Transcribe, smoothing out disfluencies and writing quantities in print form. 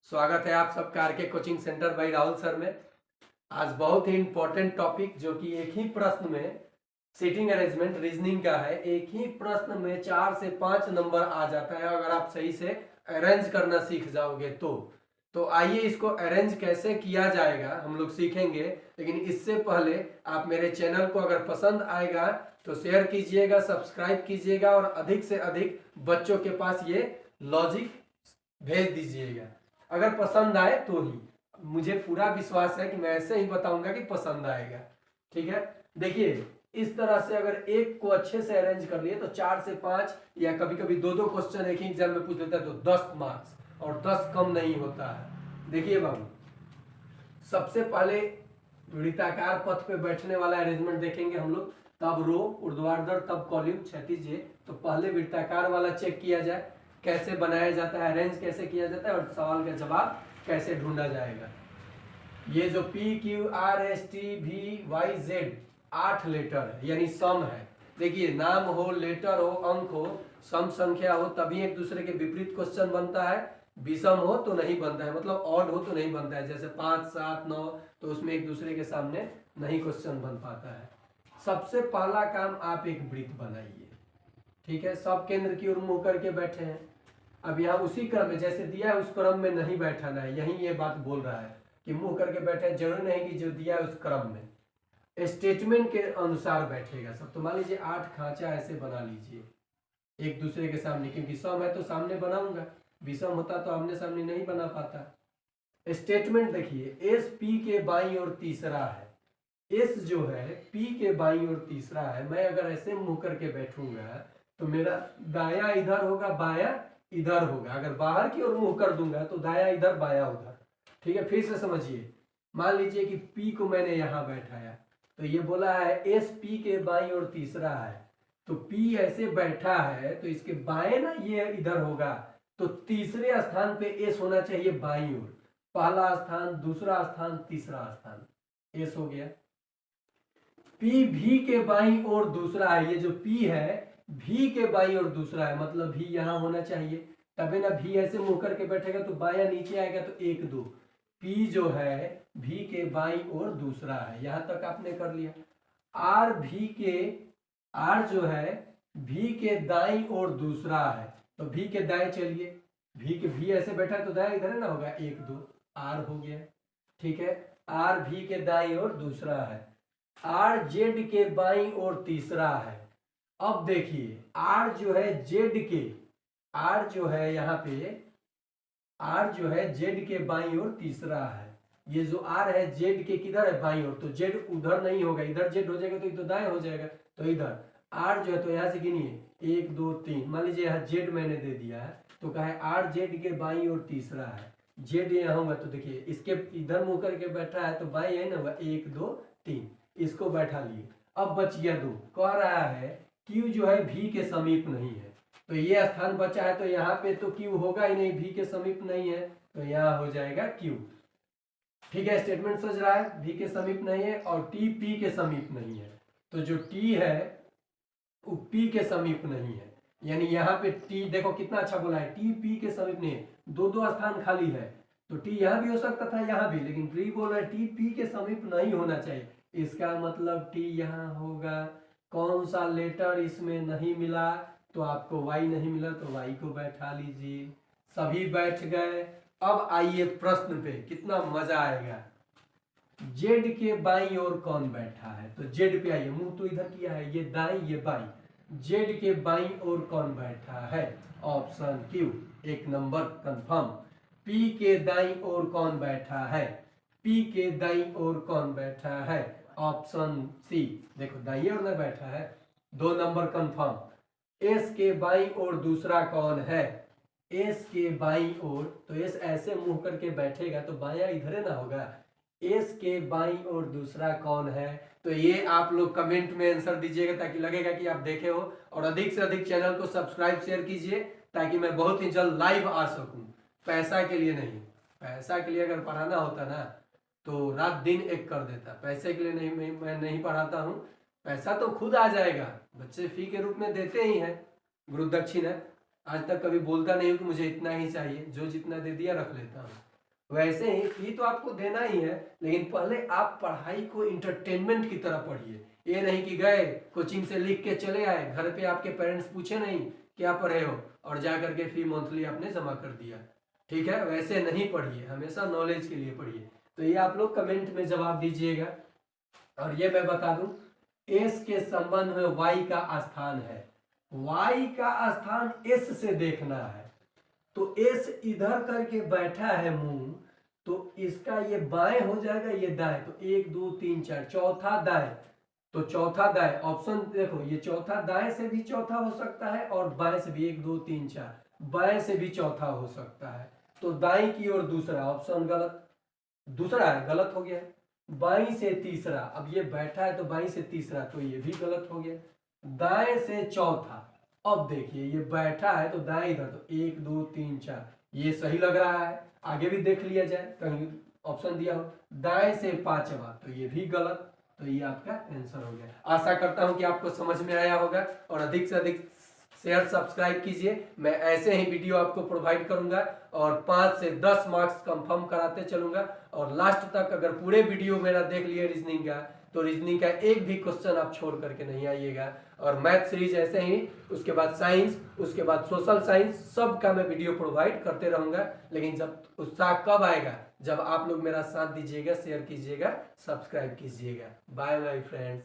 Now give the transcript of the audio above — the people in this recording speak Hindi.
स्वागत है आप सबका RK coaching centre by Rahul sir में। आज बहुत ही इंपॉर्टेंट टॉपिक जो कि एक ही प्रश्न में सीटिंग अरेंजमेंट रीजनिंग का है। एक ही प्रश्न में 4 से 5 नंबर आ जाता है अगर आप सही से अरेंज करना सीख जाओगे तो आइए इसको अरेंज कैसे किया जाएगा हम लोग सीखेंगे। लेकिन इससे पहले आप मेरे चैनल को अगर पसंद आएगा तो शेयर कीजिएगा, सब्सक्राइब कीजिएगा और अधिक से अधिक बच्चों के पास ये लॉजिक भेज दीजिएगा। अगर पसंद आए तो ही, मुझे पूरा विश्वास है कि मैं ऐसे ही बताऊंगा कि पसंद आएगा। ठीक है, देखिए इस तरह से अगर एक को अच्छे से अरेंज कर लिए तो 4 से 5 या कभी कभी 2-2 क्वेश्चन एक ही एग्जाम में पूछ लेता है तो 10 मार्क्स, और 10 कम नहीं होता है। देखिए बाबू, सबसे पहले वृत्ताकार पथ पे बैठने वाला अरेंजमेंट देखेंगे हम लोग, तब रो, ऊर्ध्वाधर, तब कॉलम, क्षैतिज। तो पहले वृत्ताकार वाला चेक किया जाए कैसे बनाया जाता है, अरेंज कैसे किया जाता है और सवाल का जवाब कैसे ढूंढा जाएगा। ये जो P Q R S T V Y Z 8 letter है यानी सम है। देखिए नाम हो, लेटर हो, अंक हो, सम संख्या हो तभी एक दूसरे के विपरीत क्वेश्चन बनता है। विषम हो तो नहीं बनता है, मतलब ऑड हो तो नहीं बनता है। जैसे 5, 7, 9 तो उसमें एक दूसरे के सामने नहीं क्वेश्चन बन पाता है। सबसे पहला काम आप एक वृत्त बनाइए। ठीक है, सब केंद्र की ओर मुंह करके बैठे हैं। अब यहाँ उसी क्रम में जैसे दिया है उस क्रम में नहीं बैठाना है। यही ये बात बोल रहा है कि मुंह करके बैठे, जरूरी नहीं कि जो दिया है उस क्रम में, स्टेटमेंट के अनुसार बैठेगा सब। तो मान लीजिए 8 खांचा ऐसे बना लीजिए एक दूसरे के सामने, क्योंकि सम है तो सामने बनाऊंगा, विषम होता तो आमने सामने नहीं बना पाता। स्टेटमेंट देखिए, एस पी के बाईं ओर तीसरा है। एस जो है पी के बाईं ओर तीसरा है। मैं अगर ऐसे मुंह करके बैठूंगा तो मेरा दाया इधर होगा, बाया इधर होगा। अगर बाहर की ओर मुंह कर दूंगा तो दाया इधर, बाया उधर। ठीक है, फिर से समझिए। मान लीजिए कि P को मैंने यहां बैठाया तो ये बोला है एस पी के बाईं ओर तीसरा है, तो P ऐसे बैठा है तो इसके बाएं ना ये इधर होगा, तो तीसरे स्थान पे एस होना चाहिए बाईं ओर। पहला स्थान, दूसरा स्थान, तीसरा स्थान, एस हो गया। P भी के बाईं ओर दूसरा है। ये जो P है भी के बाईं ओर दूसरा है, मतलब भी यहां होना चाहिए। तभी ना भी ऐसे मुंह करके बैठेगा तो बाया नीचे आएगा तो 1 2। P जो है भी के बाईं ओर दूसरा है, यहां तक आपने कर लिया। R भी के, R जो है भी के दाईं ओर दूसरा है, तो भी के दाएं चलिए, भी ऐसे बैठा है तो दाएं इधर है ना, होगा 1 2, R हो गया। ठीक है, R भी के दाईं ओर दूसरा है। R जेड के बाईं ओर तीसरा है। अब देखिए R जो है जेड के, R जो है यहाँ पे R जो है जेड के बाईं ओर तीसरा है। ये जो R है जेड के किधर है, बाईं ओर, तो जेड उधर नहीं होगा, इधर जेड हो जाएगा तो दाएं हो जाएगा, तो इधर R जो है तो यहाँ से गिनिए 1 2 3। मान लीजिए यहाँ जेड मैंने दे दिया है तो कहा है R जेड के बाईं ओर तीसरा है। जेड यहाँ होगा तो देखिए इसके इधर मुंह करके बैठा है तो बाईं है ना, होगा 1 2 3, इसको बैठा लिए। अब बच गया 2। कह रहा है Q जो है भी के समीप नहीं है, तो ये स्थान बचा है तो यहाँ पे तो Q होगा ही नहीं, भी के समीप नहीं है तो यहाँ हो जाएगा Q। ठीक है, स्टेटमेंट समझ रहा है, भी के समीप नहीं है और T P के समीप नहीं है, तो जो T है वो P के समीप नहीं है। यानी यहाँ पे T देखो कितना अच्छा बोला है, T P के समीप नहीं है, 2 स्थान खाली है, तो T यहाँ भी हो सकता था यहाँ भी, लेकिन T बोल रहा है T P के समीप नहीं होना चाहिए। इसका मतलब T यहाँ होगा। कौन सा लेटर इसमें नहीं मिला, तो आपको Y नहीं मिला तो Y को बैठा लीजिए। सभी बैठ गए। अब आइए प्रश्न पे, कितना मजा आएगा। जेड के बाईं ओर कौन बैठा है, तो जेड पे आइए, मुंह तो इधर किया है, ये दाई ये बाई। जेड के बाईं ओर कौन बैठा है, option Q, 1 number confirm. P के दाईं ओर कौन बैठा है, पी के दाईं ओर कौन बैठा है, ऑप्शन सी, देखो दाईं ओर में बैठा है, 2 नंबर कंफर्म। एस के बाईं ओर दूसरा कौन है, एस के बाईं ओर, तो एस ऐसे मुंह करके बैठेगा तो बाया इधर ना होगा। एस के बाईं ओर दूसरा कौन है, तो ये आप लोग कमेंट में आंसर दीजिएगा ताकि लगेगा कि आप देखे हो। और अधिक से अधिक चैनल को सब्सक्राइब शेयर कीजिए ताकि मैं बहुत ही जल्द लाइव आ सकूं। पैसा के लिए नहीं, पैसा के लिए अगर पढ़ाना होता ना तो रात दिन एक कर देता, पैसे के लिए नहीं, मैं नहीं पढ़ाता हूँ। पैसा तो खुद आ जाएगा, बच्चे फी के रूप में देते ही हैं, गुरु दक्षिणा। आज तक कभी बोलता नहीं हूँ कि मुझे इतना ही चाहिए, जो जितना दे दिया रख लेता हूँ। वैसे ही फी तो आपको देना ही है, लेकिन पहले आप पढ़ाई को इंटरटेनमेंट की तरह पढ़िए। ये नहीं कि गए कोचिंग से लिख के चले आए, घर पे आपके पेरेंट्स पूछे नहीं क्या पढ़े हो और जा करके फी मंथली आपने जमा कर दिया। ठीक है, वैसे नहीं पढ़िए, हमेशा नॉलेज के लिए पढ़िए। तो ये आप लोग कमेंट में जवाब दीजिएगा। और ये मैं बता दूं, एस के संबंध में वाई का स्थान है, वाई का स्थान एस से देखना है। तो एस इधर करके बैठा है मुंह, तो इसका ये बाएं हो जाएगा, ये दाएं। तो 1 2 3 4, चौथा दाएं। तो चौथा दाएं ऑप्शन देखो, ये चौथा दाएं से भी चौथा हो सकता है और बाएं से भी 1 2 3 4, बाएं से भी चौथा हो सकता है। तो दाएं की ओर दूसरा ऑप्शन गलत, दूसरा है गलत हो गया। बाईं से तीसरा, अब ये बैठा है तो बाईं से तीसरा, तो ये भी गलत हो गया। दाएं से चौथा, अब देखिए ये बैठा है तो दाएं इधर, तो 1 2 3 4, ये सही लग रहा है। आगे भी देख लिया जाए, कहीं ऑप्शन दिया हो दाएं से पांचवा, तो ये भी गलत। तो ये आपका आंसर हो गया। आशा करता हूं कि आपको समझ में आया होगा, और अधिक से अधिक शेयर सब्सक्राइब कीजिए। मैं ऐसे ही वीडियो आपको प्रोवाइड करूंगा और 5 से 10 मार्क्स कंफर्म कराते चलूंगा। और लास्ट तक अगर पूरे वीडियो मेरा देख लिए रीजनिंग का, तो रीजनिंग का एक भी क्वेश्चन आप छोड़ करके नहीं आइएगा। और मैथ सीरीज ऐसे ही, उसके बाद साइंस, उसके बाद सोशल साइंस, सब का मैं वीडियो प्रोवाइड करते रहूंगा। लेकिन जब उत्साह कब आएगा, जब आप लोग मेरा साथ दीजिएगा, शेयर कीजिएगा, सब्सक्राइब कीजिएगा। Bye bye friends.